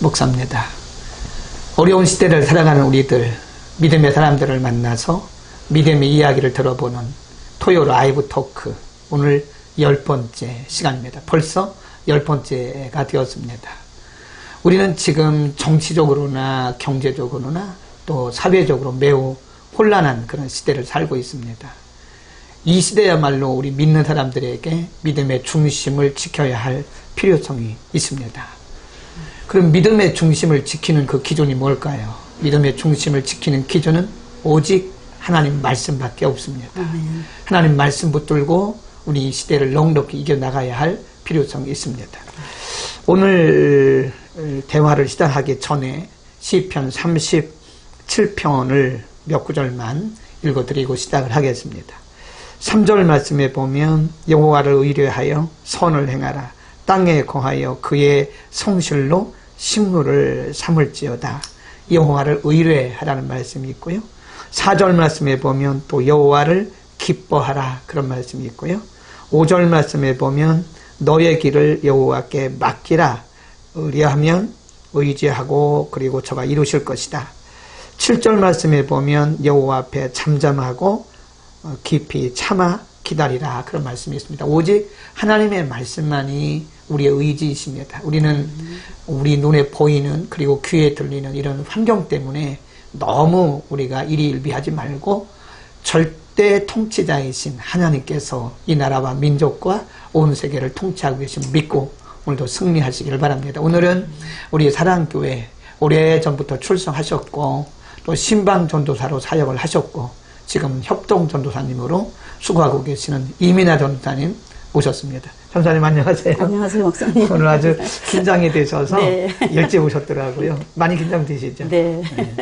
목사입니다. 어려운 시대를 살아가는 우리들, 믿음의 사람들을 만나서 믿음의 이야기를 들어보는 토요 라이브 토크, 오늘 10번째 시간입니다. 벌써 10번째가 되었습니다. 우리는 지금 정치적으로나 경제적으로나 또 사회적으로 매우 혼란한 그런 시대를 살고 있습니다. 이 시대야말로 우리 믿는 사람들에게 믿음의 중심을 지켜야 할 필요성이 있습니다. 그럼 믿음의 중심을 지키는 그 기준이 뭘까요? 믿음의 중심을 지키는 기준은 오직 하나님 말씀밖에 없습니다. 하나님 말씀 붙들고 우리 이 시대를 넉넉히 이겨나가야 할 필요성이 있습니다. 오늘 대화를 시작하기 전에 시편 37편을 몇 구절만 읽어드리고 시작을 하겠습니다. 3절 말씀에 보면 여호와를 의뢰하여 선을 행하라. 땅에 거하여 그의 성실로 식물을 삼을지어다. 여호와를 의뢰하라는 말씀이 있고요. 4절 말씀에 보면 또 여호와를 기뻐하라, 그런 말씀이 있고요. 5절 말씀에 보면 너의 길을 여호와께 맡기라. 의뢰하면 의지하고 그리고 저가 이루실 것이다. 7절 말씀에 보면 여호와 앞에 잠잠하고 깊이 참아 기다리라, 그런 말씀이 있습니다. 오직 하나님의 말씀만이 우리의 의지이십니다. 우리는 우리 눈에 보이는 그리고 귀에 들리는 이런 환경 때문에 너무 우리가 일희일비하지 말고 절대 통치자이신 하나님께서 이 나라와 민족과 온 세계를 통치하고 계신 믿고 오늘도 승리하시기를 바랍니다. 오늘은 우리 사랑교회 오래전부터 출석하셨고 또 신방전도사로 사역을 하셨고 지금 협동전도사님으로 수고하고 계시는 이민아 전도사님 오셨습니다. 전도사님 안녕하세요. 안녕하세요, 목사님. 오늘 아주 긴장이 되셔서 네. 일찍 오셨더라고요. 많이 긴장되시죠? 네. 네.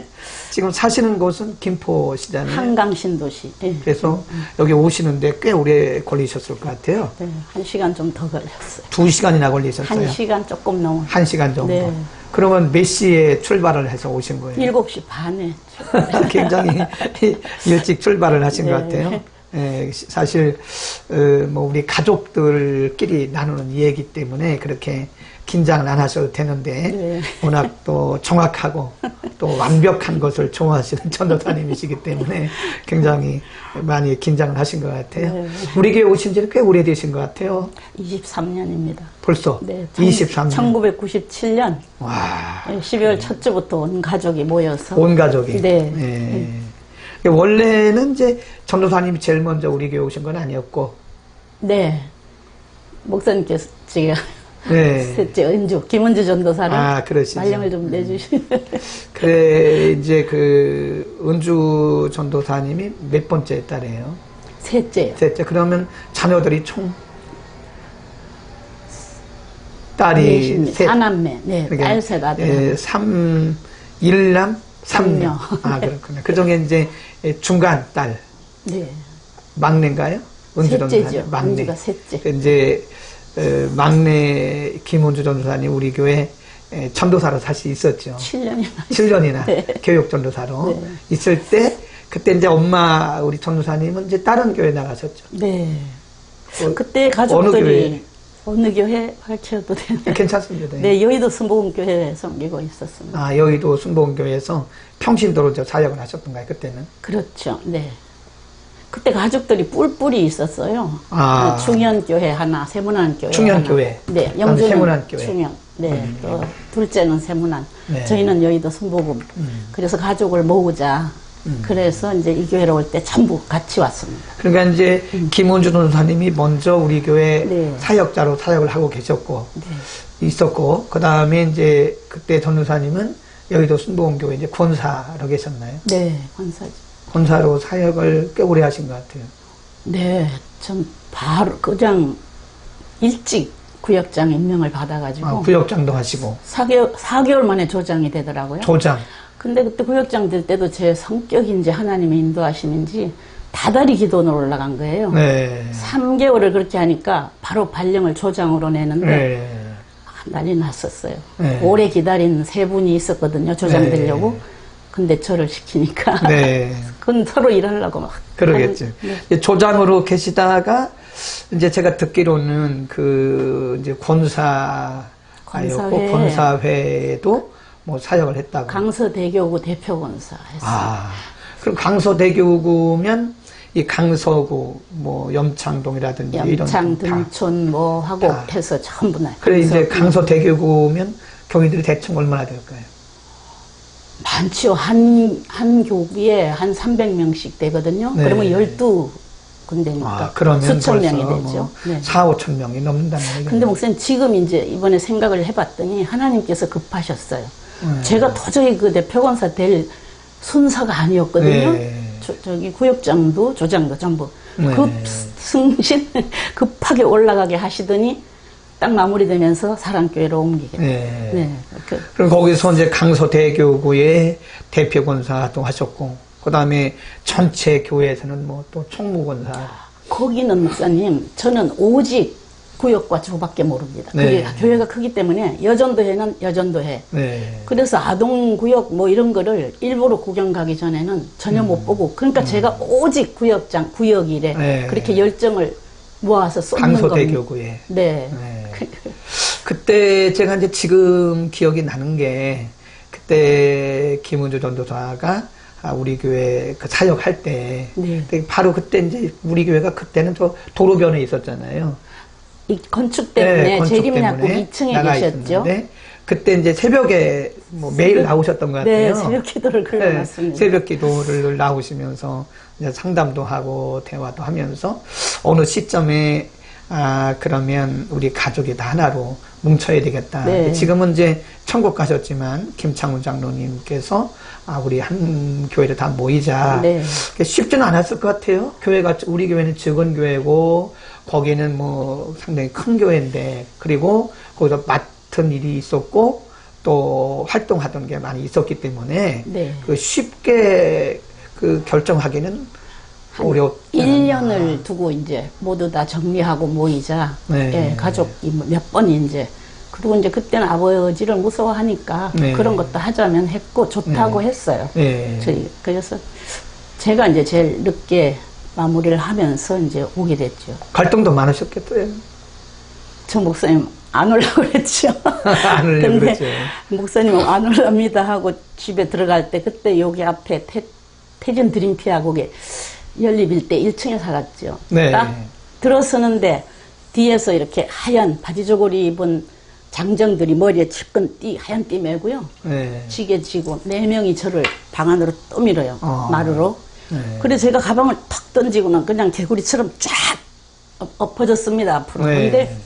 지금 사시는 곳은 김포시잖아요. 한강 신도시. 네. 그래서 여기 오시는데 꽤 오래 걸리셨을 것 같아요. 네. 1시간 좀 더 걸렸어요. 2시간이나 걸리셨어요? 1시간 조금 넘어. 1시간 정도? 네. 그러면 몇 시에 출발을 해서 오신 거예요? 7시 반에. 굉장히 일찍 출발을 하신 네. 것 같아요. 예, 사실 뭐 우리 가족들끼리 나누는 얘기 때문에 그렇게 긴장을 안 하셔도 되는데 네. 워낙 또 정확하고 또 완벽한 것을 좋아하시는 전도사님이시기 때문에 굉장히 많이 긴장을 하신 것 같아요. 네. 우리 교회 오신 지는 꽤 오래되신 것 같아요. 23년입니다. 벌써? 네. 23년. 1997년 와. 12월 첫째 부터 온 가족이 모여서. 온 가족이? 네. 예. 원래는 이제 전도사님이 제일 먼저 우리 교회 오신 건 아니었고. 네. 목사님께서 제가 네. 셋째 은주, 김은주 전도사를 그러시죠. 말령을 좀 내주시면. 그래, 이제 그 은주 전도사님이 몇 번째 딸이에요? 셋째요. 셋째. 그러면 자녀들이 총 딸이 셋. 4남매. 네. 그러니까, 딸 셋, 아들. 예, 1남 3녀. 그렇군요. 그 중에 이제 중간 딸. 네. 막내인가요? 은주 셋째죠. 전도사님. 막내. 은주가 셋째. 이제 막내 김은주 전도사님 우리 교회 전도사로 사실 있었죠. 7년이나 네. 교육 전도사로 네. 있을 때 그때 이제 엄마 우리 전도사님은 이제 다른 교회 나가셨죠. 네. 그때 가족들이 어느 교회 밝혀도 되나요? 괜찮습니다. 네, 여의도 순복음교회에 섬기고 있었습니다. 여의도 순복음교회에서 평신도로 사역을 하셨던가요, 그때는? 그렇죠. 네. 그때 가족들이 뿔뿔이 있었어요. 아. 충현교회 하나, 세문안교회 충현교회. 하나. 네, 영주는 세문안교회. 충현. 네, 또 둘째는 세문안. 네. 저희는 여의도 순복음. 그래서 가족을 모으자. 그래서 이제 이 교회로 올 때 전부 같이 왔습니다. 그러니까 이제 김은주 전도사님이 먼저 우리 교회 네. 사역자로 사역을 하고 계셨고 네. 있었고 그 다음에 이제 그때 전도사님은 여의도 순복음교회 이제 권사로 계셨나요? 네, 권사죠. 권사로 사역을 꽤 오래 하신 것 같아요. 네, 전 바로 그냥 일찍 구역장 임명을 받아가지고 구역장도 하시고 4개월 만에 조장이 되더라고요. 조장. 근데 그때 구역장 될 때도 제 성격인지 하나님의 인도하심인지 다달이 기도원으로 올라간 거예요. 네. 3개월을 그렇게 하니까 바로 발령을 조장으로 내는데 네. 난리 났었어요. 네. 오래 기다린 세 분이 있었거든요. 조장 되려고. 근데 저를 시키니까 네. 그건 서로 일하려고 막. 그러겠죠. 네. 조장으로 계시다가 이제 제가 듣기로는 그 이제 권사가 권사회. 권사회도 뭐 사역을 했다고. 강서대교구 대표권사 했어요. 그럼 강서대교구면 이 강서구, 뭐 염창동이라든지 염창, 이런 등촌, 뭐 화곡해서 전부 나. 그래 이제 강서대교구면 교인들이 대충 얼마나 될까요? 많죠. 한 교구에 한 300명씩 되거든요. 네. 그러면 12군데니까 그러면 수천 명이 벌써 되죠. 뭐 네. 4, 5천 명이 넘는다는 얘기예요. 근데 목사님 지금 이제 이번에 생각을 해봤더니 하나님께서 급하셨어요. 제가 도저히 그 대표권사 될 순서가 아니었거든요. 네. 저기 구역장도 조장도 전부 네. 승신 급하게 올라가게 하시더니 딱 마무리되면서 사랑교회로 옮기게. 네. 네. 그럼 거기서 이제 강서대교구의 대표권사 활동하셨고, 그 다음에 전체 교회에서는 뭐 또 총무권사. 거기는 목사님, 저는 오직 구역과 조밖에 모릅니다. 네. 그게 교회가 크기 때문에 여전도회는 여전도회. 네. 그래서 아동구역 뭐 이런 거를 일부러 구경 가기 전에는 전혀 못 보고, 그러니까 제가 오직 구역 일에 네. 그렇게 열정을 모아서 쏟는 겁니다. 강서대교구에. 네. 네. 그때 제가 이제 지금 기억이 나는 게, 그때 김은주 전도사가 우리 교회 그 사역할 때, 네. 바로 그때 이제 우리 교회가 그때는 저 도로변에 있었잖아요. 이 건축 때문에 네, 건축 재림약국 때문에 2층에 나가 계셨죠. 있었는데 그때 이제 새벽에 뭐 매일 나오셨던 것 같아요. 네, 새벽 기도를 걸어놨습니다. 새벽 기도를 나오시면서 이제 상담도 하고 대화도 하면서 어느 시점에 그러면 우리 가족이 다 하나로 뭉쳐야 되겠다. 네. 지금은 이제 천국 가셨지만 김창훈 장로님께서 우리 한 교회를 다 모이자. 네. 쉽지는 않았을 것 같아요. 교회가 우리 교회는 적은 교회고 거기는 뭐 상당히 큰 교회인데 그리고 거기서 맡은 일이 있었고 또 활동하던 게 많이 있었기 때문에 네. 그 쉽게 그 결정하기는 어려웠다. 1년을 두고 이제 모두 다 정리하고 모이자. 네. 예, 가족이 몇 번이 이제. 그리고 이제 그때는 아버지를 무서워하니까 네. 그런 것도 하자면 했고 좋다고 네. 했어요. 네. 그래서 제가 이제 제일 늦게 마무리를 하면서 이제 오게 됐죠. 갈등도 많으셨겠어요. 저 목사님 안 오려고 그랬죠. 안 오려고 근데 그랬죠. 목사님 안 올랍니다 하고 집에 들어갈 때 그때 여기 앞에 태진 드림피아곡에 연립일 때 1층에 살았죠. 네. 딱 들어서는데 뒤에서 이렇게 하얀 바지 저고리 입은 장정들이 머리에 측근 하얀 띠 메고요. 네. 지게 지고 4명이 저를 방 안으로 떠밀어요. 마루로. 네. 그래서 제가 가방을 탁 던지고는 그냥 개구리처럼 쫙 엎어졌습니다. 앞으로. 네. 근데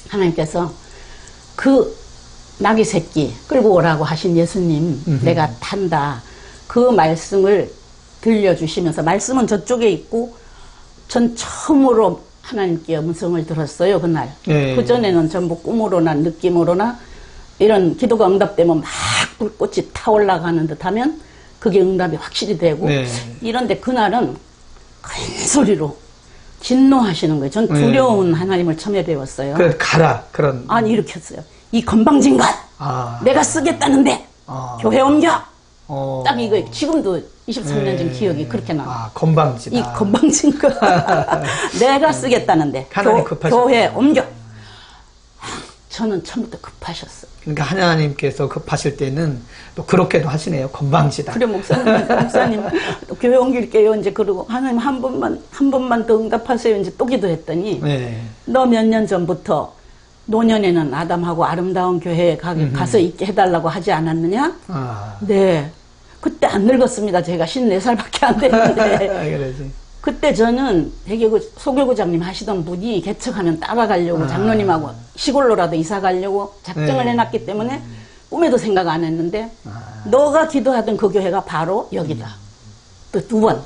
하나님께서 그 나귀 새끼 끌고 오라고 하신 예수님 내가 탄다. 그 말씀을 들려주시면서 말씀은 저쪽에 있고 전 처음으로 하나님께 음성을 들었어요. 그날. 네. 그전에는 전부 꿈으로나 느낌으로나 이런 기도가 응답되면 막 불꽃이 타올라가는 듯하면 그게 응답이 확실히 되고 네. 이런데 그날은 큰 소리로 진노하시는 거예요. 전 두려운 하나님을 처음에 배웠어요. 그래 가라 그런. 아니 이렇게 했어요. 이 건방진것 내가 쓰겠다는데 교회 옮겨. 딱 이거 지금도 23년 전 기억이 그렇게 나와요. 건방지다. 이 건방진 거 내가 쓰겠다는데 하나님 교회 옮겨. 저는 처음부터 급하셨어요. 그러니까 하나님께서 급하실 때는 또 그렇게도 하시네요. 건방지다. 그래 목사님 교회 옮길게요. 이제 그러고 하나님 한 번만 더 응답하세요. 이제 또 기도했더니 네. 너 몇 년 전부터 노년에는 아담하고 아름다운 교회에 가서 있게 해달라고 하지 않았느냐? 네. 그때 안 늙었습니다. 제가 54살밖에 안 됐는데. 그러지. 그때 저는 소교구장님 하시던 분이 개척하면 따라가려고 장로님하고 시골로라도 이사 가려고 작정을 해놨기 때문에 꿈에도 생각 안 했는데 너가 기도하던 그 교회가 바로 여기다. 또 2번.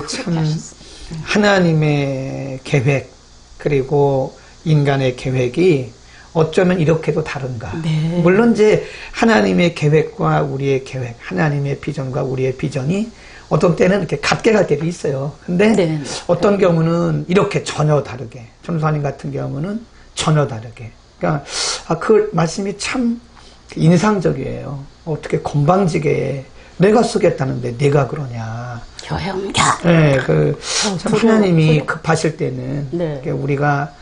참 하나님의 계획 그리고 인간의 계획이 어쩌면 이렇게도 다른가. 네. 물론 이제 하나님의 계획과 우리의 계획, 하나님의 비전과 우리의 비전이 어떤 때는 이렇게 같게 갈 때도 있어요. 근데 네. 어떤 경우는 이렇게 전혀 다르게, 전도사님 같은 경우는 전혀 다르게. 그러니까 그 말씀이 참 인상적이에요. 어떻게 건방지게 내가 쓰겠다는데 내가 그러냐. 교회 옮겨. 네, 참 하나님이 급하실 때는 네. 우리가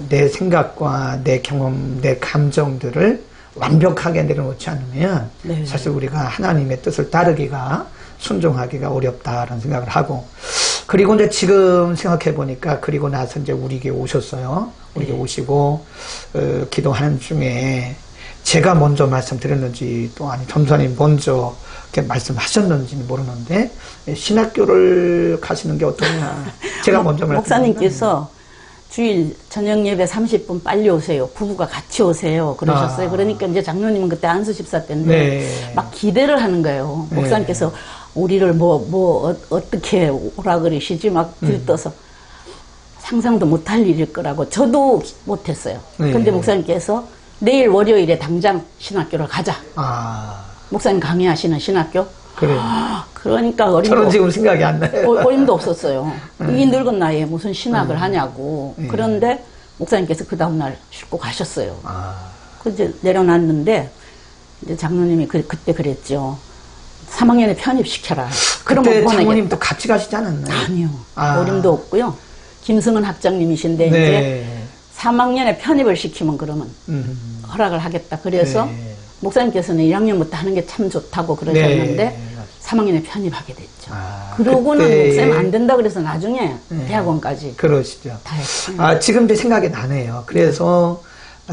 내 생각과 내 경험, 내 감정들을 완벽하게 내려놓지 않으면 네. 사실 우리가 하나님의 뜻을 따르기가 순종하기가 어렵다라는 생각을 하고 그리고 이제 지금 생각해 보니까 그리고 나서 이제 우리에게 오셨어요. 우리에게 오시고 기도하는 중에 제가 먼저 말씀드렸는지 또 아니 전사님 먼저 이렇게 말씀하셨는지는 모르는데 신학교를 가시는 게 어떠냐. 제가 먼저 목사님께서 주일 저녁 예배 30분 빨리 오세요. 부부가 같이 오세요. 그러셨어요. 그러니까 이제 장로님은 그때 안수집사 때인데 네. 막 기대를 하는 거예요. 목사님께서 우리를 어떻게 오라 그러시지 막 들떠서 상상도 못할 일일 거라고 저도 못했어요. 네. 근데 목사님께서 내일 월요일에 당장 신학교를 가자. 목사님 강의하시는 신학교. 그래요. 그러니까 저는 지금 생각이 안 나요. 어림도 없었어요. 이 늙은 나이에 무슨 신학을 하냐고. 그런데 목사님께서 그 다음날 싣고 가셨어요. 그 이제 내려놨는데 이제 장로님이 그때 그랬죠. 3학년에 편입시켜라. 그때 장모님도 같이 가시지 않았나요? 아니요. 어림도 없고요. 김승은 학장님이신데 네. 이제 3학년에 편입을 시키면 그러면 허락을 하겠다. 그래서 네. 목사님께서는 1학년부터 하는 게 참 좋다고 그러셨는데 네. 3학년에 편입하게 됐죠. 그러고는 목사님 안 된다 그래서 나중에 대학원까지 그러시죠. 다 했어요. 지금도 생각이 나네요. 그래서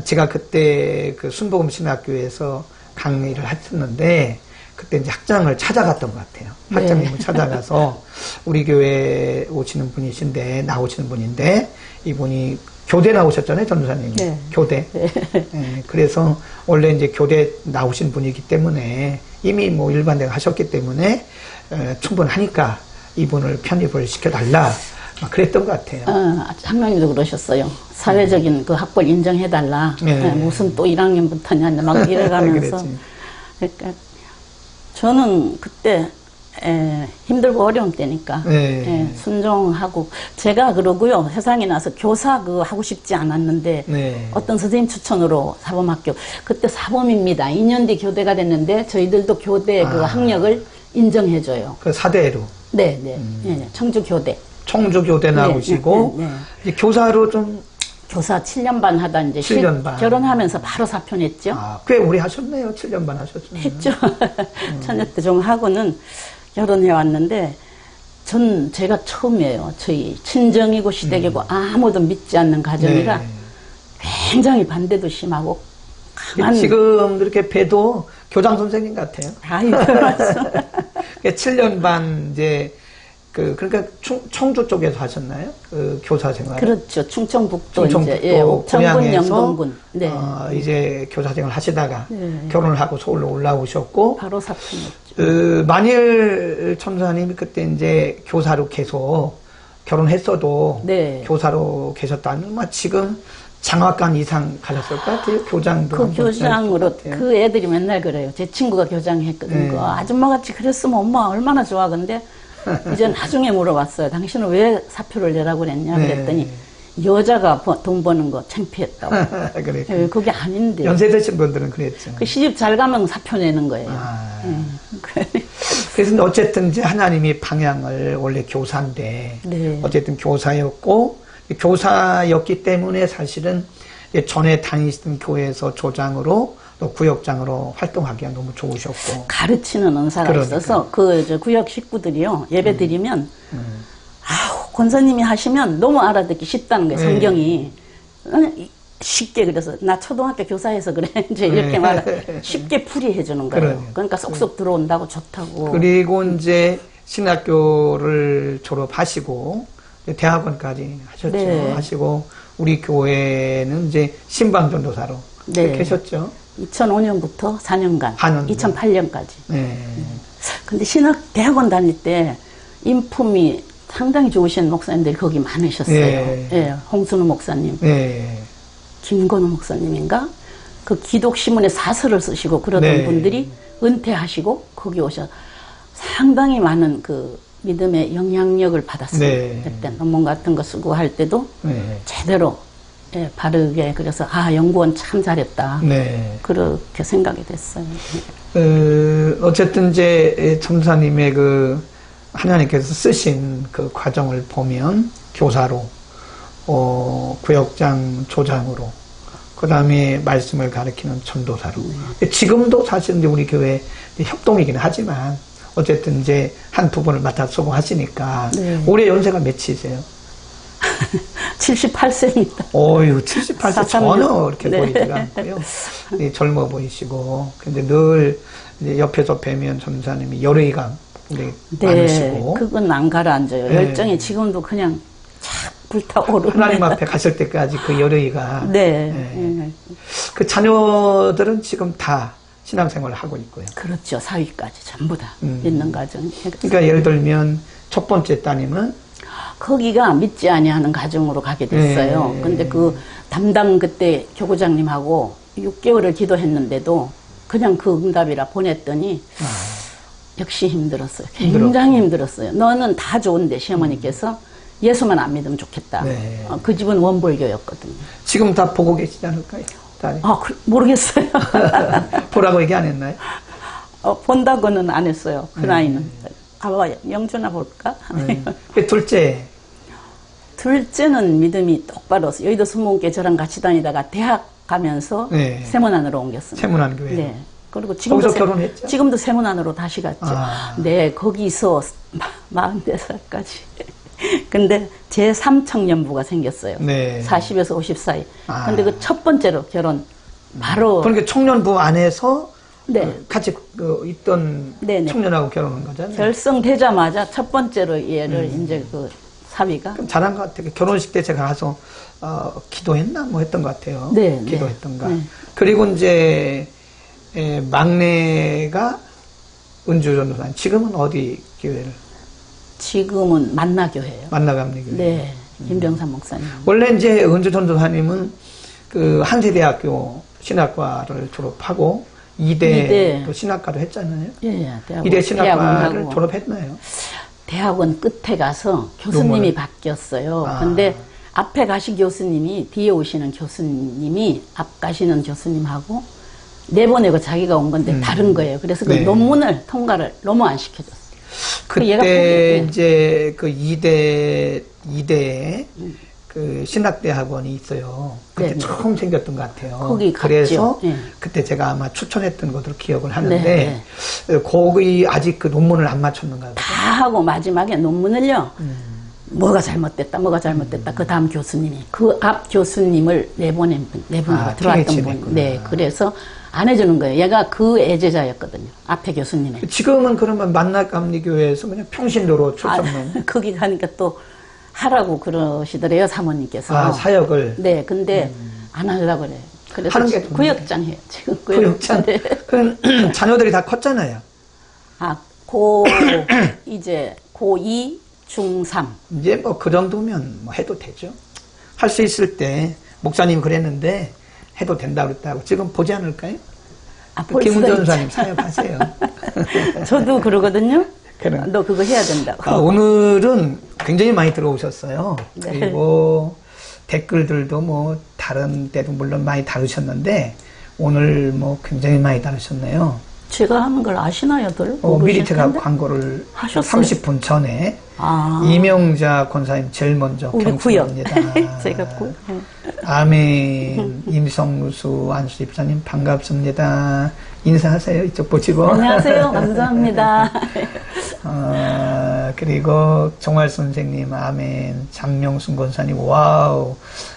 제가 그때 그 순복음 신학교에서 강의를 했었는데 그때 이제 학장을 찾아갔던 것 같아요. 학장님을 찾아가서 우리 교회에 오시는 분이신데 나오시는 분인데 이분이 교대 나오셨잖아요, 전도사님. 네. 교대. 네, 그래서 원래 이제 교대 나오신 분이기 때문에 이미 뭐 일반대 하셨기 때문에 충분하니까 이분을 편입을 시켜달라. 그랬던 것 같아요. 장로님도 그러셨어요. 사회적인 그 학벌 인정해달라. 네. 무슨 또 1학년부터냐 막 이래가면서. 그러니까 저는 그때 힘들고 어려운 때니까 순종하고 제가 그러고요. 세상에 나서 교사 하고 싶지 않았는데 어떤 선생님 추천으로 사범학교 그때 사범입니다. 2년 뒤 교대가 됐는데 저희들도 교대 그 학력을 인정해줘요. 그 사대로. 네. 청주교대. 청주교대 나오시고 이제 교사로 좀 교사 7년 반 하다 이제 7년 반. 결혼하면서 바로 사표냈죠. 꽤 오래 하셨네요. 7년 반 하셨죠. 했죠. 처녀 때 좀 하고는 결혼해 왔는데 제가 처음이에요. 저희 친정이고 시댁이고 아무도 믿지 않는 가정이라 굉장히 반대도 심하고 강한. 지금 이렇게 봬도 교장 선생님 같아요. 아유, 그렇죠. 7년 반 이제 그러니까 청주 쪽에서 하셨나요? 그 교사 생활. 그렇죠. 충청북도 이제 옥천군, 영동군. 네. 이제 교사 생활 하시다가 결혼을 하고 서울로 올라오셨고 바로 사표냈죠. 만일 천사님이 그때 이제 교사로 계속 결혼했어도 교사로 계셨다면 지금 장학관 이상 가셨을 것 같아요. 교장도. 그 교장으로 그 애들이 맨날 그래요. 제 친구가 교장했거든요. 그 아줌마같이 그랬으면 엄마 얼마나 좋아. 근데 이제 나중에 물어봤어요. 당신은 왜 사표를 내라고 그랬냐 그랬더니 여자가 돈 버는 거 창피했다고. 그래. 그게 아닌데. 연세 드신 분들은 그랬죠. 그 시집 잘 가면 사표 내는 거예요. 그래서 어쨌든 이제 하나님이 방향을 원래 교사인데 어쨌든 교사였고 교사였기 때문에 사실은 전에 다니시던 교회에서 조장으로 또 구역장으로 활동하기가 너무 좋으셨고 가르치는 은사가 있어서 그 구역 식구들이요 예배 드리면 권사님이 하시면 너무 알아듣기 쉽다는 거예요. 성경이 쉽게. 그래서 나 초등학교 교사해서 그래 이제 이렇게 쉽게 풀이해 주는 거예요. 그러니까 쏙쏙 들어온다고 좋다고. 그리고 이제 신학교를 졸업하시고 대학원까지 하셨죠. 하시고 우리 교회는 이제 신방전도사로 계셨죠. 2005년부터 4년간, 2008년까지. 근데 대학원 다닐 때 인품이 상당히 좋으신 목사님들이 거기 많으셨어요. 홍순우 목사님, 김건우 목사님인가? 그 기독신문에 사설을 쓰시고 그러던 분들이 은퇴하시고 거기 오셔서 상당히 많은 그 믿음의 영향력을 받았어요. 그때 논문 같은 거 쓰고 할 때도 제대로 바르게. 그래서 연구원 참 잘했다. 그렇게 생각이 됐어요. 어쨌든 이제 전사님의 그 하나님께서 쓰신 그 과정을 보면 교사로 구역장 조장으로, 그 다음에 말씀을 가르치는 전도사로. 지금도 사실 이제 우리 교회 협동이긴 하지만, 어쨌든 이제 한 두 분을 맡아 수고하시니까, 네. 올해 연세가 몇이세요? 78세입니다. 어유 78세 436. 전혀 이렇게 네. 보이지가 않고요. 네, 젊어 보이시고, 근데 늘 이제 옆에서 뵈면 전사님이 열의가 굉장히 네, 많으시고, 그건 안 가라앉아요. 네. 열정이 지금도 그냥 착 불타오르는. 하나님 앞에 가실 때까지 그 열의가. 네. 네. 그 자녀들은 지금 다 신앙생활을 하고 있고요. 그렇죠. 사위까지 전부 다 있는 가정. 그러니까 예를 들면 첫 번째 따님은 거기가 믿지 아니하는 가정으로 가게 됐어요. 네. 근데 그 담당 그때 교구장님하고 6개월을 기도했는데도 그냥 그 응답이라 보냈더니 역시 힘들었어요. 굉장히 힘들었어요. 너는 다 좋은데 시어머니께서 예수만 안 믿으면 좋겠다. 네. 그 집은 원불교였거든요. 지금 다 보고 계시지 않을까요? 딸이? 모르겠어요. 보라고 얘기 안 했나요? 본다고는 안 했어요. 그 나이는. 아빠 영준아 볼까? 그 둘째는 믿음이 똑바로 여의도 수목교회 저랑 같이 다니다가 대학 가면서 네. 세문안으로 옮겼습니다. 세문안교회. 네. 그리고 지금도 거기서 결혼했죠? 지금도 세문안으로 다시 갔죠. 네, 거기서 44살까지. 근데 제 3청년부가 생겼어요. 네. 40에서 50 사이. 근데 그 첫 번째로 결혼 바로. 그러니까 청년부 안에서 네. 같이 있던 네네. 청년하고 결혼한 거잖아요. 결성되자마자 첫 번째로 얘를 이제 그 사위가. 그럼 잘한 것 같아요. 결혼식 때 제가 가서 기도했나 뭐 했던 것 같아요. 네, 기도했던가. 네. 그리고 이제 막내가 은주전도사님. 지금은 어디 교회를? 지금은 만나교회예요. 만나갑니다. 네, 김병삼 목사님. 원래 이제 은주전도사님은 그 한세대학교 신학과를 졸업하고 이대 또 신학과도 했잖아요. 예, 이대 신학과를 졸업했나요? 대학원 끝에 가서 교수님이 바뀌었어요. 근데 앞에 가신 교수님이, 뒤에 오시는 교수님이 앞 가시는 교수님하고 내보내고 자기가 온 건데 다른 거예요. 그래서 그 네. 논문을 통과를 너무 안 시켜줬어요. 그때 이제 그 이대에 그 신학대학원이 있어요. 그때 네, 처음 생겼던 것 같아요. 거기 갔죠. 그래서 네. 그때 제가 아마 추천했던 것으로 기억을 하는데 네, 거기 아직 그 논문을 안 맞췄는가 봐요. 다 하고 마지막에 논문을요. 뭐가 잘못됐다, 그 다음 교수님이, 그 앞 교수님을 내보내고 들어왔던 PhD 분. 네, 그래서 안 해주는 거예요. 얘가 그 애제자였거든요. 앞에 교수님의. 지금은 그러면 만나감리교회에서 그냥 평신도로 출석만. 거기 가니까 또 하라고 그러시더래요, 사모님께서. 사역을. 네, 근데 안 하려고 그래요. 그래서 하는 게 구역장 해요, 지금. 구역장. 네. 그 자녀들이 다 컸잖아요. 이제 고2, 중3. 이제 뭐 그 정도면 뭐 해도 되죠. 할 수 있을 때 목사님 그랬는데 해도 된다고 그랬다고 지금 보지 않을까요? 김은전 전사님 사역하세요. 저도 그러거든요. 그래. 너 그거 해야 된다고. 오늘은 굉장히 많이 들어오셨어요. 네. 그리고 댓글들도 뭐 다른 때도 물론 많이 다루셨는데 오늘 뭐 굉장히 많이 다루셨네요. 제가 하는 걸 아시나요,들? 미리 제가 광고를 하셨어요? 30분 전에 이명자 권사님 제일 먼저 경축합니다. 제가 아멘. 임성수 안수 집사님 반갑습니다. 인사하세요. 이쪽 보시고. 안녕하세요. 감사합니다. 그리고 종활 선생님 아멘. 장명순 권사님 와우.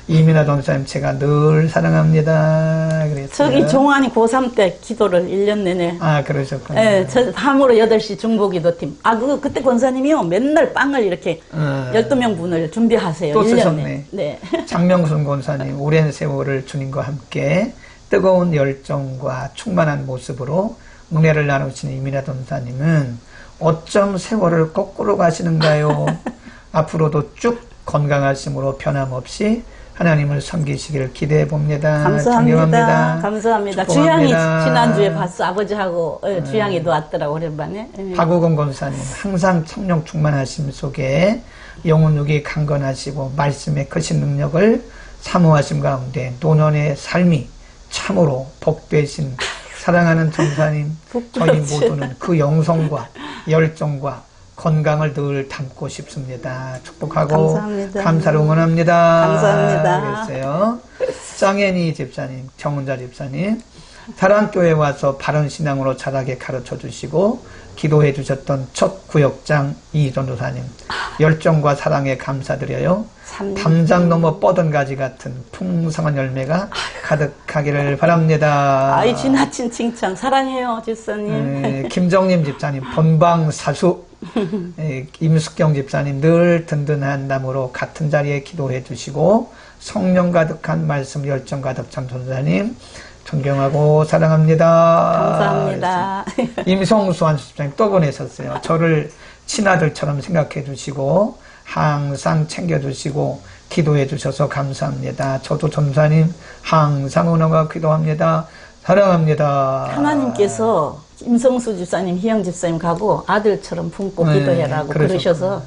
이민아 전사님 제가 늘 사랑합니다. 그랬어요. 저기 종환이 고3 때 기도를 1년 내내. 그러셨군요. 네, 저 밤으로 8시 중보기도팀. 그때 권사님이요. 맨날 빵을 이렇게 12명 분을 준비하세요. 또 1년 쓰셨네. 네. 장명순 권사님 오랜 세월을 주님과 함께 뜨거운 열정과 충만한 모습으로 은혜를 나누시는 이민아 전사님은 어쩜 세월을 거꾸로 가시는가요? 앞으로도 쭉 건강하심으로 변함없이 하나님을 섬기시기를 기대해 봅니다. 감사합니다. 감사합니다. 주양이 축복합니다. 지난주에 봤어. 아버지하고 주양이도 왔더라고 오랜만에. 박우건 권사님 항상 성령 충만하심 속에 영혼육이 강건하시고 말씀의 크신 능력을 사모하심 가운데 노년의 삶이 참으로 복되신 사랑하는 전사님 저희 모두는 그 영성과 열정과 건강을 늘 담고 싶습니다. 축복하고 감사합니다. 감사를 응원합니다. 감사합니다. 그랬어요. 짱애니 집사님, 정은자 집사님, 사랑교회 와서 바른 신앙으로 자라게 가르쳐 주시고 기도해 주셨던 첫 구역장 이전도사님, 열정과 사랑에 감사드려요. 담장 넘어 뻗은 가지 같은 풍성한 열매가 가득하기를 바랍니다. 아이, 지나친 칭찬 사랑해요, 집사님. 네, 김정림 집사님, 본방사수. 네, 임숙경 집사님, 늘 든든한 나무로 같은 자리에 기도해 주시고 성령 가득한 말씀 열정 가득 찬 전도사님 존경하고 사랑합니다. 감사합니다. 임성수한 집사님 또 보내셨어요. 저를 친아들처럼 생각해 주시고 항상 챙겨주시고 기도해 주셔서 감사합니다. 저도 전사님 항상 응원하고 기도합니다. 사랑합니다. 하나님께서 임성수 집사님, 희영 집사님 가고 아들처럼 품고 네, 기도해라고 그러셔서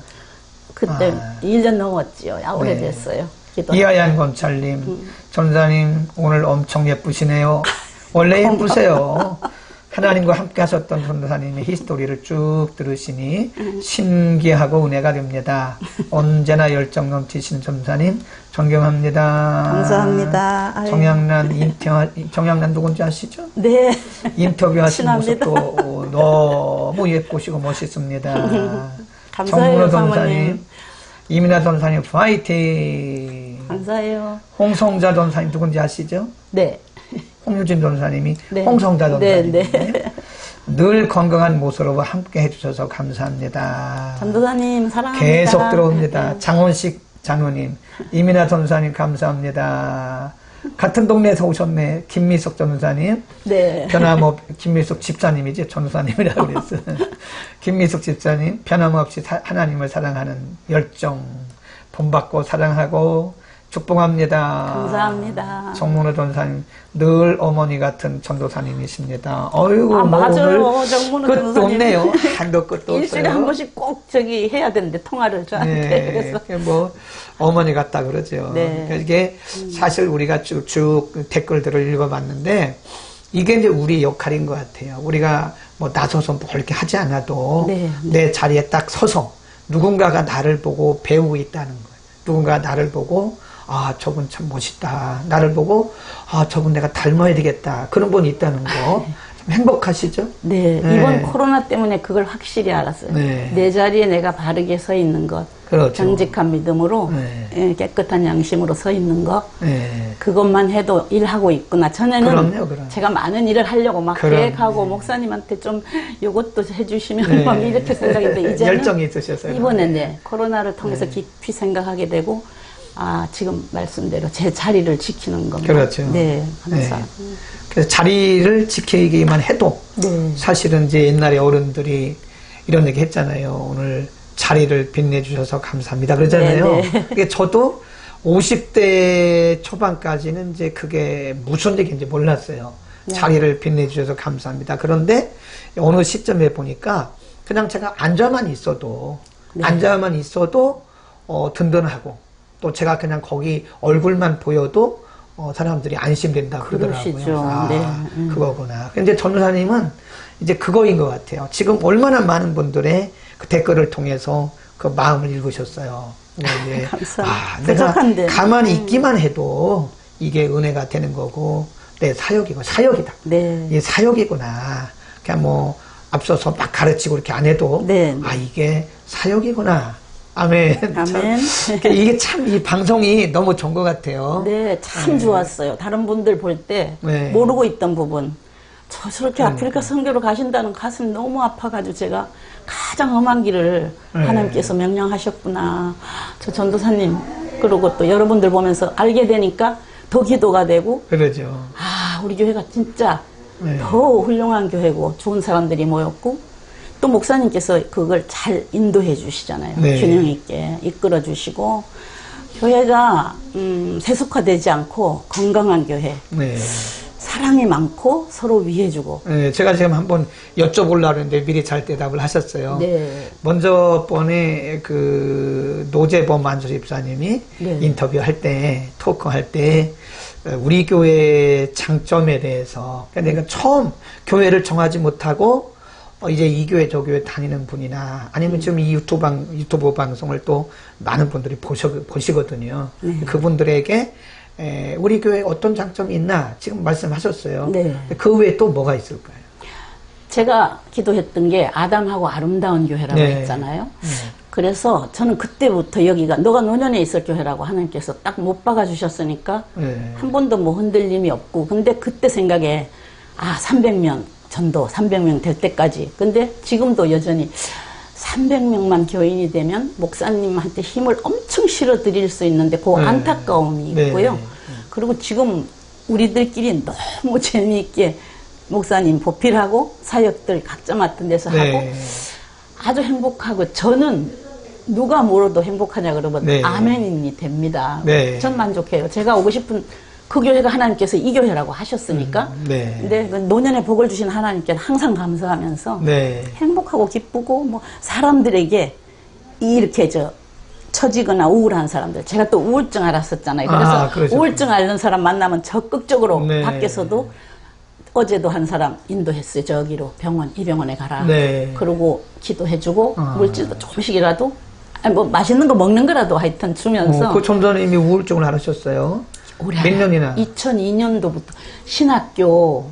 그때 1년 넘었지요. 오래됐어요. 기도. 이하얀 검찰님, 전사님 오늘 엄청 예쁘시네요. 원래 예쁘세요. 하나님과 함께 하셨던 전도사님의 히스토리를 쭉 들으시니 신기하고 은혜가 됩니다. 언제나 열정 넘치신 전도사님 존경합니다. 감사합니다. 정양란 누군지 아시죠? 네. 인터뷰하신 친합니다. 모습도 너무 예쁘시고 멋있습니다. 감사해요, 정문호 전사님, 사모님. 이민아 전사님 파이팅. 감사해요. 홍성자 전사님 누군지 아시죠? 네. 홍유진 전사님이 네. 홍성자 전사님. 네. 늘 건강한 모습으로 함께 해주셔서 감사합니다. 전도사님 사랑합니다. 계속 들어옵니다. 장원식 장로님, 이민아 전사님 감사합니다. 같은 동네에서 오셨네. 김미숙 전사님. 네. 김미숙 집사님이지 전사님이라고 그랬어요. 김미숙 집사님, 변함없이 하나님을 사랑하는 열정 본받고 사랑하고 축복합니다. 감사합니다. 정문호 전사님, 늘 어머니 같은 전도사님이십니다. 어이구, 아, 맞아요. 오늘 정문호 끝도 전도사님. 없네요. 한도 끝도 일주일에 없어요. 한 번씩 꼭 저기 해야 되는데 통화를 저한테. 네, 그래서 뭐 어머니 같다 그러죠. 네. 그러니까 이게 사실 우리가 쭉쭉 댓글들을 읽어봤는데 이게 이제 우리 역할인 것 같아요. 우리가 뭐 나서서 뭐 이렇게 하지 않아도 네. 내 자리에 딱 서서 누군가가 나를 보고 배우고 있다는 거예요. 누군가 나를 보고 아, 저분 참 멋있다. 나를 보고 아, 저분 내가 닮아야 되겠다. 그런 분이 있다는 거. 좀 행복하시죠? 네, 네. 이번 코로나 때문에 그걸 확실히 알았어요. 네. 내 자리에 내가 바르게 서 있는 것, 그렇죠. 정직한 믿음으로, 네. 예, 깨끗한 양심으로 서 있는 것, 네. 그것만 해도 일하고 있구나. 전에는 그럼요. 제가 많은 일을 하려고 막 그럼. 계획하고 목사님한테 좀 요것도 해주시면 네. 막 이렇게 생각했는데 이제는 열정이 있으셔서요. 이번에 네, 코로나를 통해서 네. 깊이 생각하게 되고 아, 지금 말씀대로 제 자리를 지키는 겁니다. 그렇죠. 네, 감사. 네. 그래서 자리를 지키기만 해도 네. 사실은 이제 옛날에 어른들이 이런 얘기 했잖아요. 오늘 자리를 빛내주셔서 감사합니다. 그러잖아요. 네, 네. 그게 저도 50대 초반까지는 이제 그게 무슨 얘기인지 몰랐어요. 네. 자리를 빛내주셔서 감사합니다. 그런데 어느 시점에 보니까 그냥 제가 앉아만 있어도 네. 든든하고 또 제가 그냥 거기 얼굴만 보여도 사람들이 안심된다 그러더라고요. 그러시죠. 아, 네. 그거구나. 근데 전도사님은 이제 그거인 것 같아요. 지금 얼마나 많은 분들의 그 댓글을 통해서 그 마음을 읽으셨어요. 이제 감사합니다. 아, 내가 부족한데. 가만히 있기만 해도 이게 은혜가 되는 거고 내 사역이다. 네. 이게 사역이구나. 그냥 뭐 앞서서 막 가르치고 이렇게 안 해도 네. 아 이게 사역이구나. 아멘. 아멘. 이게 참 이 방송이 너무 좋은 것 같아요. 네, 참 좋았어요. 다른 분들 볼 때 네. 모르고 있던 부분. 저렇게 아프리카 선교로 가신다는 가슴 너무 아파가지고 제가 가장 험한 길을 네. 하나님께서 명령하셨구나. 저 전도사님 그리고 또 여러분들 보면서 알게 되니까 더 기도가 되고 그러죠. 아, 우리 교회가 진짜 네. 더 훌륭한 교회고 좋은 사람들이 모였고 또 목사님께서 그걸 잘 인도해 주시잖아요. 네. 균형 있게 이끌어 주시고 교회가 세속화되지 않고 건강한 교회, 네. 사랑이 많고 서로 위해주고. 네, 제가 지금 한번 여쭤보려고 했는데 미리 잘 대답을 하셨어요. 네. 먼저 번에 그 노재범 안수 집사님이 네. 인터뷰할 때, 토크할 때 우리 교회의 장점에 대해서 그러니까 내가 처음 교회를 정하지 못하고 이제 이 교회 저 교회 다니는 분이나 아니면 지금 이 유튜브 방송을 또 많은 분들이 보시거든요. 그분들에게 우리 교회에 어떤 장점이 있나 지금 말씀하셨어요. 네. 그 외에 또 뭐가 있을까요? 제가 기도했던 게 아담하고 아름다운 교회라고 네. 했잖아요. 그래서 저는 그때부터 여기가 너가 노년에 있을 교회라고 하나님께서 딱 못 박아주셨으니까 네. 한 번도 뭐 흔들림이 없고, 근데 그때 생각에 300명 전도 300명 될 때까지. 근데 지금도 여전히 300명만 교인이 되면 목사님한테 힘을 엄청 실어드릴 수 있는데 그 네. 안타까움이 네. 있고요. 그리고 지금 우리들끼리 너무 재미있게 목사님 보필하고 사역들 각자 맡은 데서 하고 네. 아주 행복하고, 저는 누가 물어도 행복하냐 그러면 네. 아멘이 됩니다. 네. 전 만족해요. 제가 오고 싶은 그 교회가 하나님께서 이 교회라고 하셨으니까. 네. 근데 그 노년에 복을 주신 하나님께 항상 감사하면서 네. 행복하고 기쁘고, 뭐 사람들에게 이렇게 처지거나 우울한 사람들, 제가 또 우울증 앓았었잖아요. 그래서 그러셨구나. 우울증 앓는 사람 만나면 적극적으로 네. 밖에서도, 어제도 한 사람 인도했어요. 저기로 이 병원에 가라. 네. 그러고 기도해주고 물질도 조금씩이라도, 뭐 맛있는 거 먹는 거라도 하여튼 주면서. 그 좀 전에 이미 우울증을 앓으셨어요. 올해 몇 년이나? 2002년도부터 신학교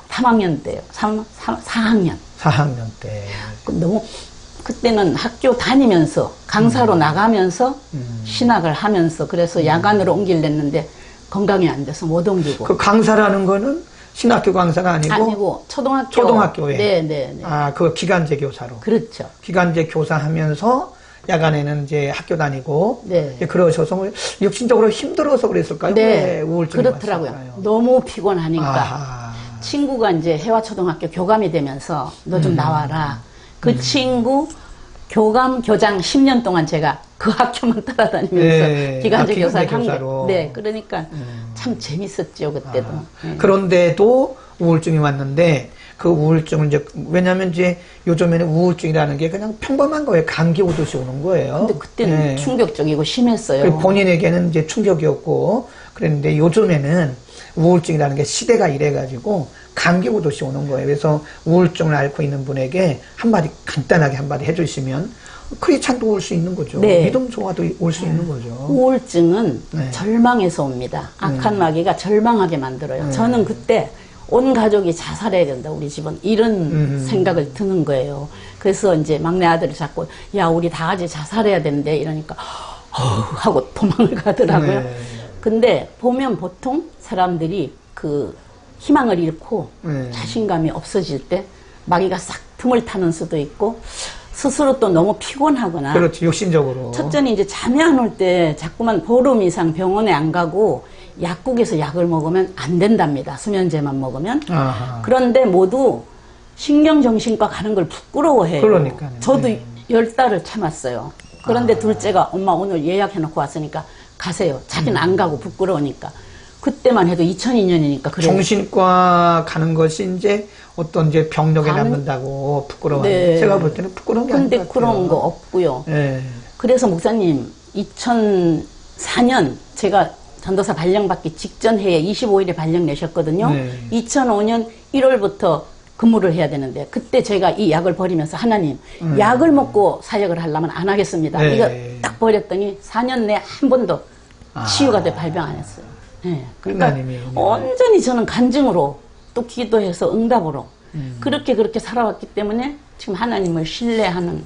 3학년 때요. 4학년. 4학년 때. 너무 그때는 학교 다니면서 강사로 나가면서 신학을 하면서, 그래서 야간으로 옮기려는데 건강이 안 돼서 못 옮기고. 그 강사라는 거는 신학교 강사가 아니고 초등학교에. 네. 그 기간제 교사로. 그렇죠. 기간제 교사하면서 야간에는 이제 학교 다니고. 네. 그러셔서 육신적으로 힘들어서 그랬을까요? 왜 우울증이 그렇더라고요. 왔을까요? 너무 피곤하니까. 아하. 친구가 이제 해화초등학교 교감이 되면서 너 좀 나와라. 그 친구 교장 10년 동안 제가 그 학교만 따라다니면서 네. 기간제 교사를 한 교사로. 거예요. 네, 그러니까 참 재밌었죠 그때도. 네. 그런데도 우울증이 왔는데 그 우울증을 이제 왜냐하면 이제 요즘에는 우울증이라는 게 그냥 평범한 거예요. 감기 오듯이 오는 거예요. 근데 그때는 네. 충격적이고 심했어요. 그리고 본인에게는 이제 충격이었고 그랬는데 요즘에는 우울증이라는 게 시대가 이래가지고 감기 오듯이 오는 거예요. 그래서 우울증을 앓고 있는 분에게 간단하게 한마디 해주시면 크리스찬도 올 수 있는 거죠. 네. 믿음 좋아도 올 수 있는 거죠. 우울증은 네. 절망에서 옵니다. 악한 마귀가 절망하게 만들어요. 저는 그때 온 가족이 자살해야 된다, 우리 집은. 이런 생각을 드는 거예요. 그래서 이제 막내 아들이 자꾸, 야, 우리 다 같이 자살해야 된대. 이러니까, 하고 도망을 가더라고요. 네. 근데 보면 보통 사람들이 그 희망을 잃고 네. 자신감이 없어질 때 마귀가 싹 틈을 타는 수도 있고, 스스로 또 너무 피곤하거나. 그렇지, 욕심적으로. 첫째는 이제 잠이 안 올 때 자꾸만 보름 이상 병원에 안 가고 약국에서 약을 먹으면 안 된답니다. 수면제만 먹으면. 아하. 그런데 모두 신경정신과 가는 걸 부끄러워해요. 그러니까요. 저도 네. 10달을 참았어요. 그런데 둘째가 엄마 오늘 예약해놓고 왔으니까 가세요. 자기는 안 가고 부끄러우니까. 그때만 해도 2002년이니까 그래요. 정신과 가는 것이 이제 어떤 이제 병력에 남는다고 부끄러워하는데 네. 제가 볼 때는 부끄러운 게 아닌 것 근데 같아요. 그런 거 없고요. 네. 그래서 목사님 2004년 제가 전도사 발령받기 직전 해에 25일에 발령 내셨거든요. 네. 2005년 1월부터 근무를 해야 되는데 그때 제가 이 약을 버리면서 하나님 약을 먹고 사역을 하려면 안 하겠습니다. 네. 이거 딱 버렸더니 4년 내에 한 번도 치유가 돼 발병 안 했어요. 네. 그러니까 하나님이, 네. 온전히 저는 간증으로 또 기도해서 응답으로 그렇게 살아왔기 때문에 지금 하나님을 신뢰하는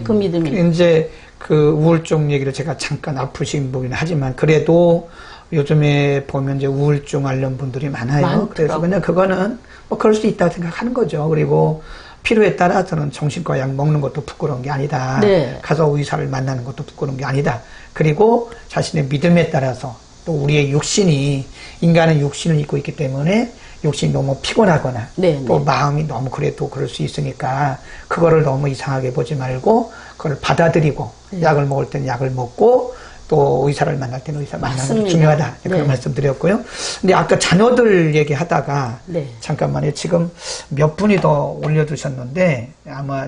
그 믿음이. 이제 그 우울증 얘기를 제가 잠깐 아프신 분이긴 하지만 그래도 요즘에 보면 이제 우울증 앓는 분들이 많아요. 많더라고요. 그래서 그냥 그거는 뭐 그럴 수 있다고 생각하는 거죠. 그리고 필요에 따라서는 정신과 약 먹는 것도 부끄러운 게 아니다. 네. 가서 의사를 만나는 것도 부끄러운 게 아니다. 그리고 자신의 믿음에 따라서 또 우리의 육신이 인간은 육신을 입고 있기 때문에 욕심이 너무 피곤하거나 네, 또 네. 마음이 너무 그래도 그럴 수 있으니까 그거를 너무 이상하게 보지 말고 그걸 받아들이고 약을 먹을 때는 약을 먹고 또 의사를 만날 때는 의사 만나는 게 맞습니다. 중요하다. 그런 네. 말씀 드렸고요. 근데 아까 자녀들 얘기하다가 네. 잠깐만요. 지금 몇 분이 더 올려주셨는데 아마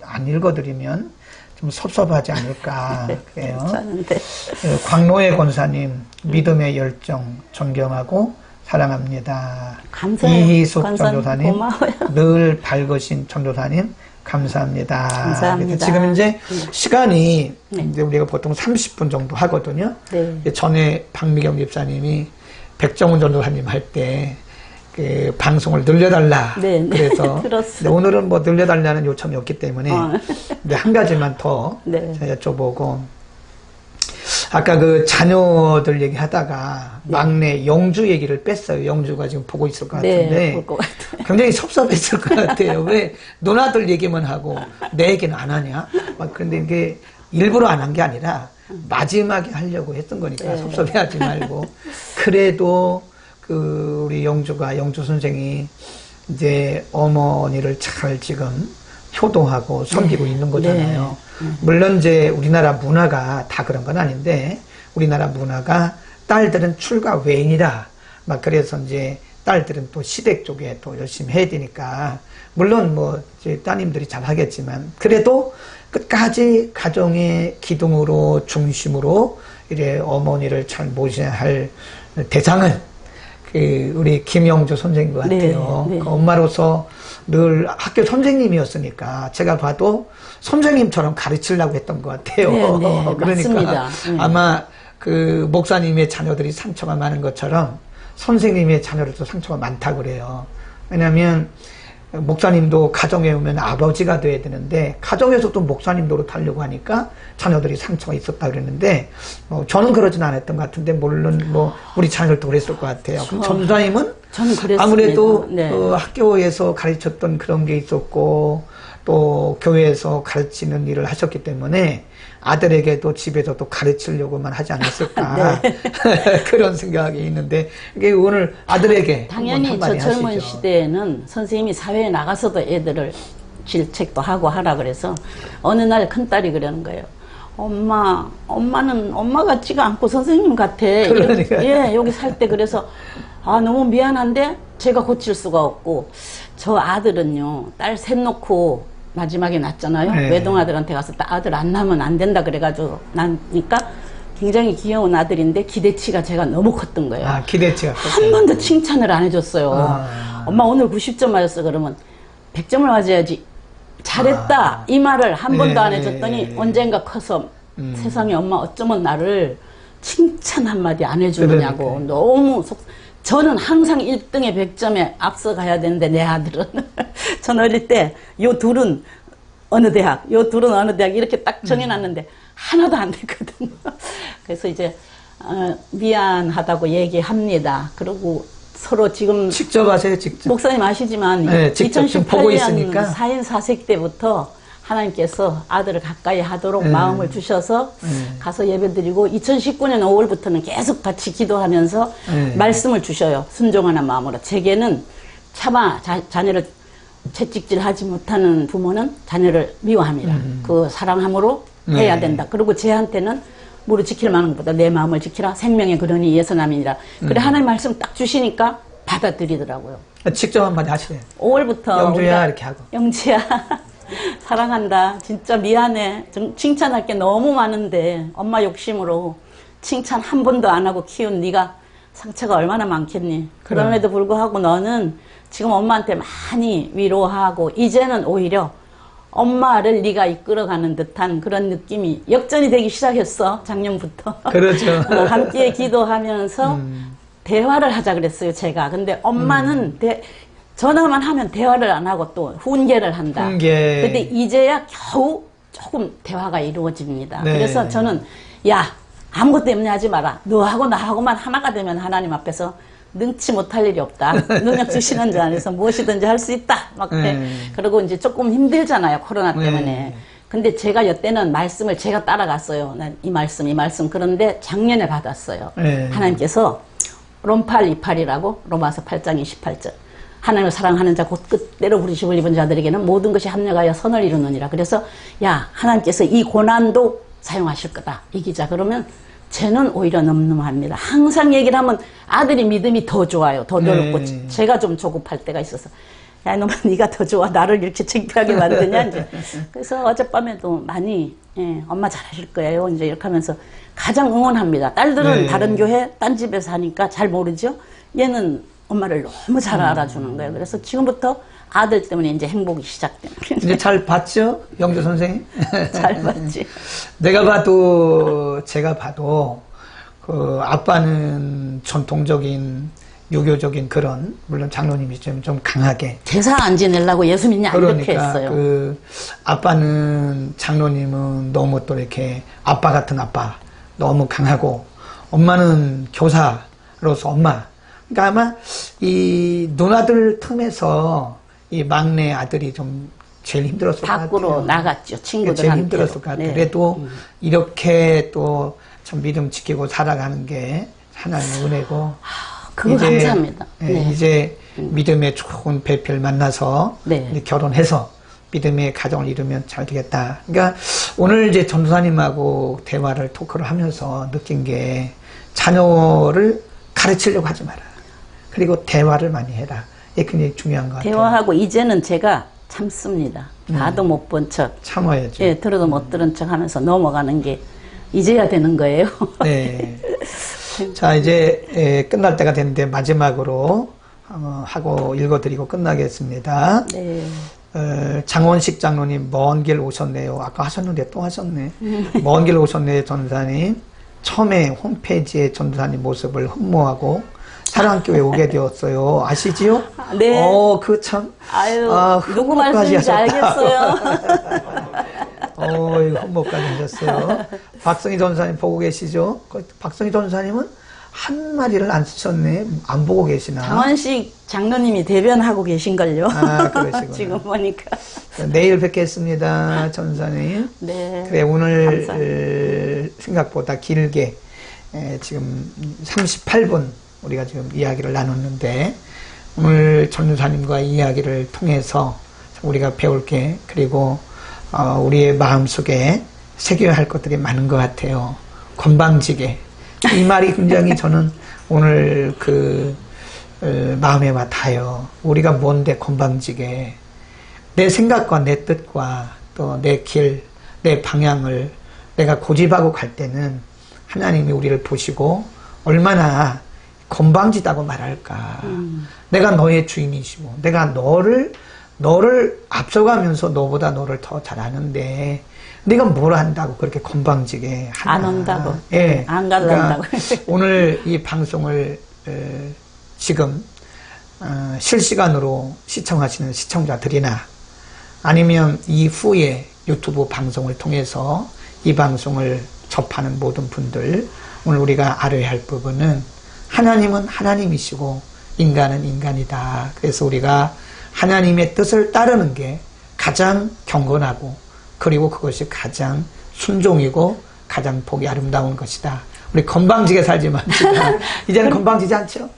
안 읽어드리면 좀 섭섭하지 않을까 그래요. 괜찮은데. 광노의 권사님 믿음의 열정 존경하고 사랑합니다. 감사해요. 이희숙 권사님, 전도사님, 고마워요. 늘 밝으신 전도사님, 감사합니다. 감사합니다. 지금 이제 시간이 네. 이제 우리가 보통 30분 정도 하거든요. 네. 전에 박미경 집사님이 백정훈 전도사님 할 때 그 방송을 늘려달라. 네, 네. 그래서 들었어요. 오늘은 뭐 늘려달라는 요청이 없기 때문에 이제 한 가지만 더 네. 제가 여쭤보고, 아까 그 자녀들 얘기하다가 막내 영주 얘기를 뺐어요. 영주가 지금 보고 있을 것 같은데 네, 볼 것 같아요. 굉장히 섭섭했을 것 같아요. 왜 누나들 얘기만 하고 내 얘기는 안 하냐? 막 그런데 이게 일부러 안 한 게 아니라 마지막에 하려고 했던 거니까 네. 섭섭해하지 말고. 그래도 그 우리 영주 선생이 이제 어머니를 잘 지금 효도하고 섬기고 있는 거잖아요. 물론 이제 우리나라 문화가 다 그런 건 아닌데, 우리나라 문화가 딸들은 출가 외인이라 막 그래서 이제 딸들은 또 시댁 쪽에 또 열심히 해야 되니까, 물론 뭐 이제 따님들이 잘 하겠지만 그래도 끝까지 가정의 기둥으로 중심으로 이래 어머니를 잘 모셔야 할 대상은 그 우리 김영주 선생인 것 같아요. 네, 네. 그 엄마로서 늘 학교 선생님이었으니까 제가 봐도 선생님처럼 가르치려고 했던 것 같아요. 네, 네, 그러니까 맞습니다. 아마 그 목사님의 자녀들이 상처가 많은 것처럼 선생님의 자녀들도 상처가 많다고 그래요. 왜냐하면 목사님도 가정에 오면 아버지가 돼야 되는데 가정에서도 목사님 노릇하려고 하니까 자녀들이 상처가 있었다 그랬는데, 저는 그러진 않았던 것 같은데, 물론 뭐 우리 자녀들도 그랬을 것 같아요. 그럼 전도사님은 저는 그랬습니다. 아무래도 네. 학교에서 가르쳤던 그런 게 있었고 또 교회에서 가르치는 일을 하셨기 때문에 아들에게도 집에서 또 가르치려고만 하지 않았을까. 네. 그런 생각이 있는데, 이게 오늘 아들에게 당연히 한번 저 한마디 젊은 하시죠. 시대에는 선생님이 사회에 나가서도 애들을 질책도 하고 하라 그래서 어느 날 큰딸이 그러는 거예요. 엄마는 엄마 같지가 않고 선생님 같아. 그러니까요. 예, 여기 살 때 그래서 너무 미안한데 제가 고칠 수가 없고, 저 아들은요, 딸 셋 놓고 마지막에 낳았잖아요. 네. 외동아들한테 가서 아들 안 낳으면 안 된다 그래가지고 낳으니까 굉장히 귀여운 아들인데 기대치가 제가 너무 컸던 거예요. 기대치가 한 번도 칭찬을 안 해줬어요. 엄마 오늘 90점 맞았어. 그러면 100점을 맞아야지. 잘했다. 이 말을 한 번도 안 해줬더니 언젠가 커서 세상에 엄마 어쩌면 나를 칭찬 한마디 안 해주느냐고. 그러니까요. 너무 저는 항상 1등에 100점에 앞서 가야 되는데 내 아들은 전 어릴 때 요 둘은 어느 대학, 요 둘은 어느 대학 이렇게 딱 정해놨는데 하나도 안 됐거든요. 그래서 이제 미안하다고 얘기합니다. 그리고 서로 지금 직접 하세요, 직접. 목사님 아시지만 네, 직접 지금 보고 2018년 있으니까. 4인 4색 때부터 하나님께서 아들을 가까이 하도록 마음을 주셔서 가서 예배드리고 2019년 5월부터는 계속 같이 기도하면서 말씀을 주셔요. 순종하는 마음으로. 제게는 차마 자녀를 채찍질하지 못하는 부모는 자녀를 미워합니다. 그 사랑함으로 해야 된다. 그리고 쟤한테는 무릇 지킬 만한 것보다 내 마음을 지키라. 생명의 근원이 예선함이니라. 그래 하나님 말씀 딱 주시니까 받아들이더라고요. 직접 한마디 하시래요. 5월부터 영주야 이렇게 하고. 영지야 사랑한다. 진짜 미안해. 칭찬할 게 너무 많은데 엄마 욕심으로 칭찬 한 번도 안 하고 키운 네가 상처가 얼마나 많겠니. 그럼에도 불구하고 너는 지금 엄마한테 많이 위로하고 이제는 오히려 엄마를 네가 이끌어가는 듯한 그런 느낌이 역전이 되기 시작했어. 작년부터. 그렇죠. 함께 기도하면서 대화를 하자 그랬어요. 제가. 근데 엄마는 전화만 하면 대화를 안 하고 또 훈계를 한다. 훈계. 근데 이제야 겨우 조금 대화가 이루어집니다. 네. 그래서 저는 아무것 때문에 하지 마라. 너하고 나하고만 하나가 되면 하나님 앞에서 능치 못할 일이 없다. 능력 주시는 자 안에서 무엇이든지 할 수 있다. 막 그러고 이제 조금 힘들잖아요. 코로나 때문에. 근데 제가 여태는 말씀을 제가 따라갔어요. 난 이 말씀. 그런데 작년에 받았어요. 하나님께서 롬팔 28이라고 로마서 8장 28절. 하나님을 사랑하는 자 곧 끝대로 부르심을 입은 자들에게는 모든 것이 합력하여 선을 이루느니라. 그래서 하나님께서 이 고난도 사용하실 거다. 이기자. 그러면 쟤는 오히려 늠름합니다. 항상 얘기를 하면 아들이 믿음이 더 좋아요. 더 넓고 제가 좀 조급할 때가 있어서 이놈아 네가 더 좋아. 나를 이렇게 창피하게 만드냐 이제. 그래서 어젯밤에도 많이 엄마 잘하실 거예요. 이제 이렇게 하면서 가장 응원합니다. 딸들은 다른 교회 딴 집에서 하니까 잘 모르죠. 얘는 엄마를 너무 잘 알아주는 거예요. 그래서 지금부터 아들 때문에 이제 행복이 시작된 거예요. 이제 잘 봤죠? 영주 선생님? 잘 봤지. 제가 봐도, 그, 아빠는 전통적인, 유교적인 그런, 물론 장로님이 좀 강하게. 제사 안 지내려고 예수 믿냐 이렇게 그러니까, 했어요. 아빠는, 장로님은 너무 또 이렇게, 아빠 같은 아빠, 너무 강하고, 엄마는 교사로서 엄마. 그러니까 아마, 이 누나들 틈에서, 이 막내 아들이 좀 제일 힘들었을 것 같아요. 밖으로 나갔죠. 친구들한테. 제일 힘들었을 것 같아요. 네. 그래도 이렇게 또 참 믿음 지키고 살아가는 게 하나님의 은혜고. 그거 감사합니다. 네. 이제 믿음의 좋은 배필 만나서 네. 이제 결혼해서 믿음의 가정을 이루면 잘 되겠다. 그러니까 오늘 이제 전도사님하고 대화를 토크를 하면서 느낀 게 자녀를 가르치려고 하지 마라. 그리고 대화를 많이 해라. 이게 굉장히 중요한 것 같아요. 대화하고 이제는 제가 참습니다. 봐도 못 본 척. 참아야죠. 예, 들어도 못 들은 척 하면서 넘어가는 게 이제야 되는 거예요. 네. 자, 이제 끝날 때가 됐는데 마지막으로 하고 읽어드리고 끝나겠습니다. 네. 장원식 장로님 먼 길 오셨네요. 아까 하셨는데 또 하셨네. 먼 길 오셨네요, 전도사님. 처음에 홈페이지에 전도사님 모습을 흠모하고 사랑교회 오게 되었어요. 아시지요? 네. 그 참. 아유, 누구 흠모까지 말씀인지 하셨다. 알겠어요. 이거 흠모까지 하셨어요. 박성희 전사님 보고 계시죠? 박성희 전사님은 한 마디를 안 쓰셨네. 안 보고 계시나? 장원식 장로님이 대변하고 계신걸요. 그러시구나. 지금 보니까. 내일 뵙겠습니다, 전사님. 네. 그래, 오늘 감사합니다. 생각보다 길게 지금 38분 우리가 지금 이야기를 나눴는데 오늘 전사님과 이야기를 통해서 우리가 배울 게 그리고 우리의 마음속에 새겨야 할 것들이 많은 것 같아요. 건방지게. 이 말이 굉장히 저는 오늘 마음에 와 닿아요. 우리가 뭔데 건방지게. 내 생각과 내 뜻과 또 내 길, 내 방향을 내가 고집하고 갈 때는 하나님이 우리를 보시고 얼마나 건방지다고 말할까. 내가 너의 주인이시고 내가 너를 앞서가면서 너보다 너를 더 잘 아는데 네가 뭘 한다고 그렇게 건방지게 하나. 안 온다고. 예. 안 갈란다고. 그러니까 오늘 이 방송을 지금 실시간으로 시청하시는 시청자들이나 아니면 이후에 유튜브 방송을 통해서 이 방송을 접하는 모든 분들 오늘 우리가 알아야 할 부분은 하나님은 하나님이시고 인간은 인간이다. 그래서 우리가 하나님의 뜻을 따르는 게 가장 경건하고 그리고 그것이 가장 순종이고 가장 복이 아름다운 것이다. 우리 건방지게 살지 맙시다. 이제는 건방지지 않죠?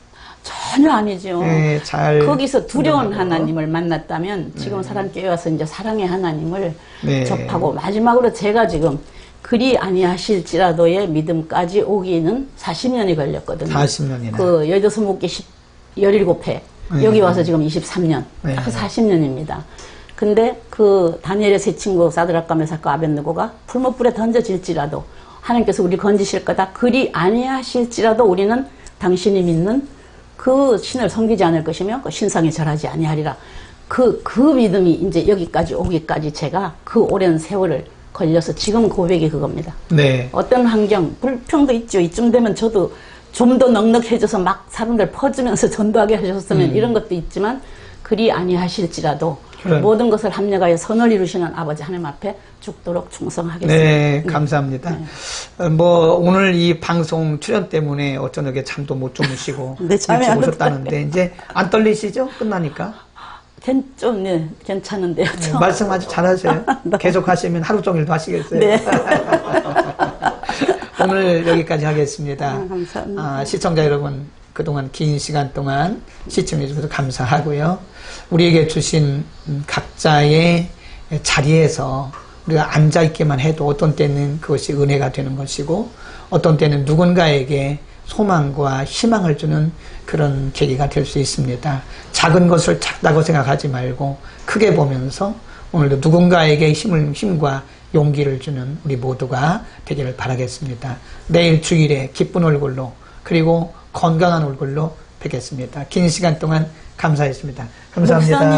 전혀 아니죠. 네, 거기서 두려운 하나님을 만났다면 지금 사랑교회 와서 이제 사랑의 하나님을 접하고 마지막으로 제가 지금 그리 아니하실지라도의 믿음까지 오기는 40년이 걸렸거든요. 40년이나. 그 여여섯 목회 17회 여기 와서 지금 23년 딱 40년입니다. 근데 그 다니엘의 세 친구 사드락과 메삭과 아벳느고가 풀무불에 던져질지라도 하나님께서 우리를 건지실 거다. 그리 아니하실지라도 우리는 당신이 믿는 그 신을 섬기지 않을 것이며 그 신상에 절하지 아니하리라. 그 믿음이 이제 여기까지 오기까지 제가 그 오랜 세월을 걸려서 지금 고백이 그겁니다. 네. 어떤 환경, 불평도 있죠. 이쯤 되면 저도 좀 더 넉넉해져서 막 사람들 퍼지면서 전도하게 하셨으면 이런 것도 있지만 그리 아니하실지라도 모든 것을 합력하여 선을 이루시는 아버지 하나님 앞에 죽도록 충성하겠습니다. 네, 감사합니다. 오늘 이 방송 출연 때문에 어쩌게 잠도 못 주무시고 일찍 오셨다는데 이제 안 떨리시죠? 끝나니까? 좀 괜찮은데요. 네, 말씀 아주 잘하세요. 계속 하시면 하루 종일도 하시겠어요? 네. 오늘 여기까지 하겠습니다. 감사합니다. 시청자 여러분, 그동안 긴 시간 동안 시청해 주셔서 감사하고요. 우리에게 주신 각자의 자리에서 우리가 앉아있기만 해도 어떤 때는 그것이 은혜가 되는 것이고 어떤 때는 누군가에게 소망과 희망을 주는 그런 계기가 될 수 있습니다. 작은 것을 작다고 생각하지 말고 크게 보면서 오늘도 누군가에게 힘과 용기를 주는 우리 모두가 되기를 바라겠습니다. 내일 주일에 기쁜 얼굴로 그리고 건강한 얼굴로 뵙겠습니다. 긴 시간 동안 감사했습니다. 감사합니다. 목사님